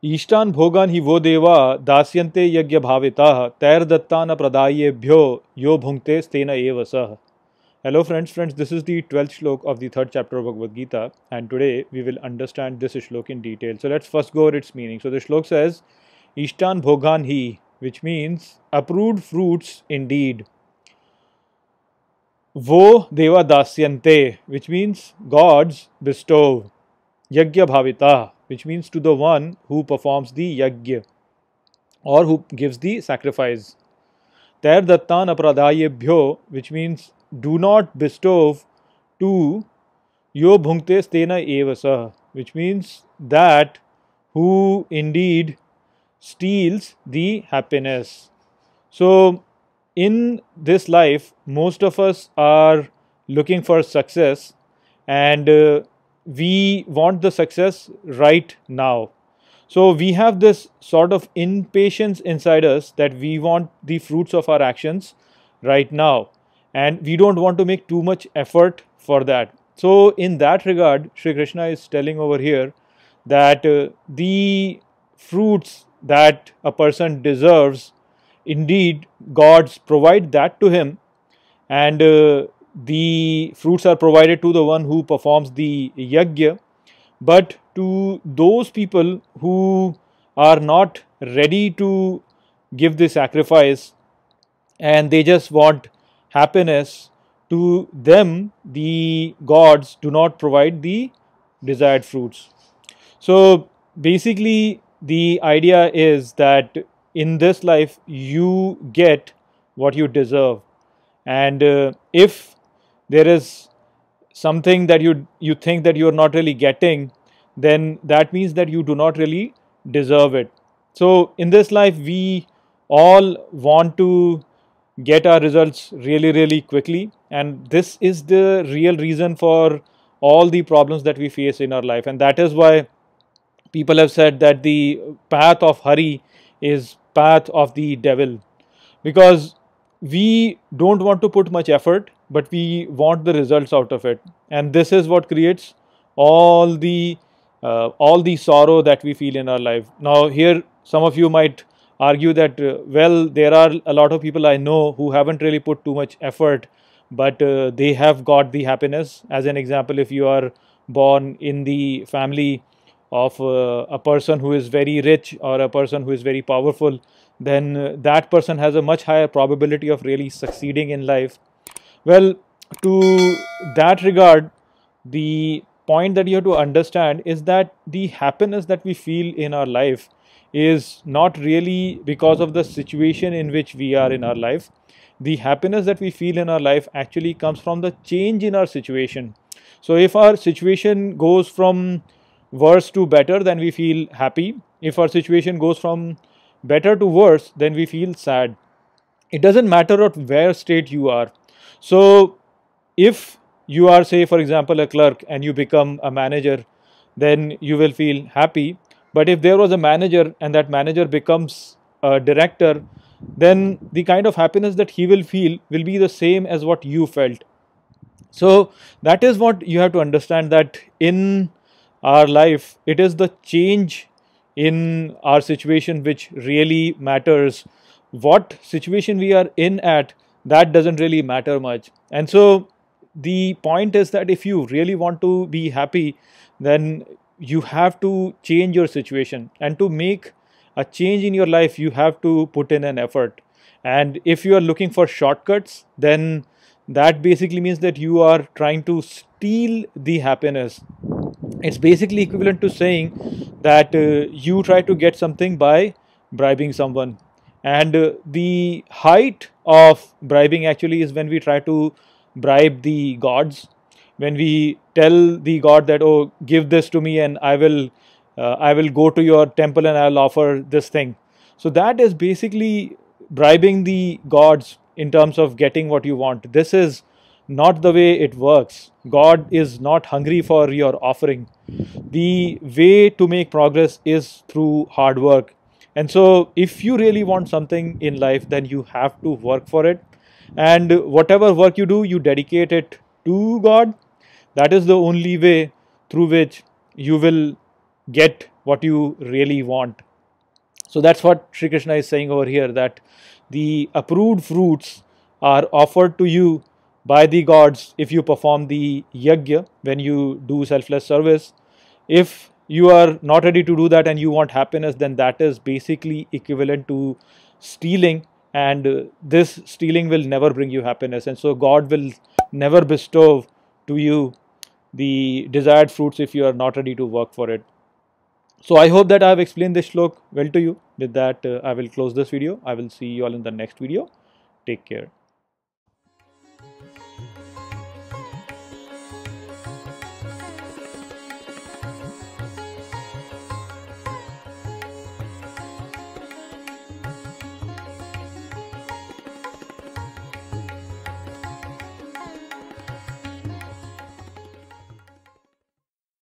ईष्टान भोगान ही वो देवा दास्यन्ते यज्ञ भाविताः तैर्दत्तान प्रदायेभ्यो यो भुंक्ते स्तेन एव सः. Hello friends, this is the 12th shlok of the 3rd chapter of Bhagavad Gita, and today we will understand this shlok in detail. So let's first go over its meaning. So the shlok says, Ishtan bhogan hi, which means approved fruits indeed. Vo deva dasyante, which means gods bestow. Yajna bhavita, which means to the one who performs the yajna or who gives the sacrifice. Tair dattan apradayebhyo, which means do not bestow to yo bhunkte stena evasa, which means that who indeed steals the happiness. So in this life, most of us are looking for success, and we want the success right now. So we have this sort of impatience inside us that we want the fruits of our actions right now, and we don't want to make too much effort for that. So in that regard, Shri Krishna is telling over here that the fruits that a person deserves, indeed gods provide that to him, and the fruits are provided to the one who performs the yajna. But to those people who are not ready to give the sacrifice and they just want happiness, to them the gods do not provide the desired fruits. So basically the idea is that in this life you get what you deserve, and if there is something that you think that you are not really getting, then that means that you do not really deserve it. So in this life we all want to get our results really quickly, and this is the real reason for all the problems that we face in our life. And that is why people have said that the path of Hari is path of the devil, because we don't want to put much effort, but we want the results out of it, and this is what creates all the sorrow that we feel in our life. Now here some of you might argue that well, there are a lot of people I know who haven't really put too much effort, but they have got the happiness. As an example, if you are born in the family of a person who is very rich or a person who is very powerful, then that person has a much higher probability of really succeeding in life. Well, to that regard, the point that you have to understand is that the happiness that we feel in our life is not really because of the situation in which we are in our life. The happiness that we feel in our life actually comes from the change in our situation. So if our situation goes from worse to better, then we feel happy. If our situation goes from better to worse, then we feel sad. It doesn't matter at where state you are. So if you are, say for example, a clerk and you become a manager, then you will feel happy. But if there was a manager and that manager becomes a director, then the kind of happiness that he will feel will be the same as what you felt. So that is what you have to understand, that in our life it is the change in our situation which really matters. What situation we are in at, that doesn't really matter much. And so the point is that if you really want to be happy, then you have to change your situation, and to make a change in your life you have to put in an effort. And if you are looking for shortcuts, then that basically means that you are trying to steal the happiness. It's basically equivalent to saying that you try to get something by bribing someone, and the height of bribing actually is when we try to bribe the gods, when we tell the god that, oh, give this to me and I will go to your temple and I'll offer this thing. So that is basically bribing the gods in terms of getting what you want. This is not the way it works. God is not hungry for your offering. The way to make progress is through hard work. And so if you really want something in life, then you have to work for it. And whatever work you do, you dedicate it to God. That is the only way through which you will get what you really want. So that's what Sri Krishna is saying over here, that the approved fruits are offered to you by the gods if you perform the yajna, when you do selfless service. If you are not ready to do that and you want happiness, then that is basically equivalent to stealing, and this stealing will never bring you happiness. And so God will never bestow to you the desired fruits if you are not ready to work for it. So I hope that I have explained this shlok well to you. With that, I will close this video. I will see you all in the next video. Take care.